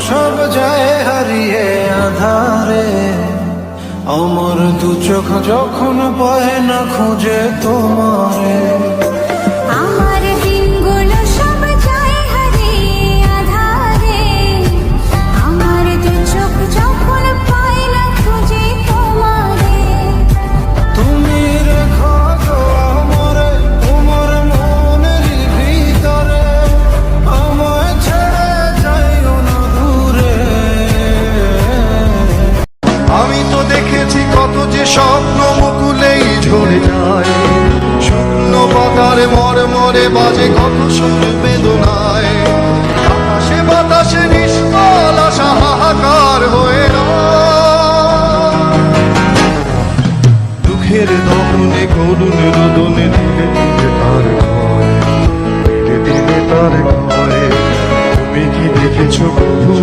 সব যায় হারিয়ে আধারে, আমার দু চোখ যখন পায় না খুঁজে তোমারে। আমার দিনগুলো সব যায় হারিয়ে আঁধারে, আমার দু চোখ যখন পায় না খুঁজে তোমারে। তুমি রেখো গো আমারে তোমার মনের ভিতরে, আমায় ছেড়ে যাইও না দূরে। আমি তো দেখেছি কত যে স্বপ্ন মুকুলেই ঝরে যায়, শূন্য পাতার মরে বাজে কত সুর বেদনায়। আকাশে বাতাসে নিষ্ফল আশা হাহাকার হয়ে রয়। দুঃখের দমনে করুণ রোদনে ধীরে ধীরে তার ক্ষয়, ধীরে ধীরে তার ক্ষয়। তুমি কি দেখেছো কবু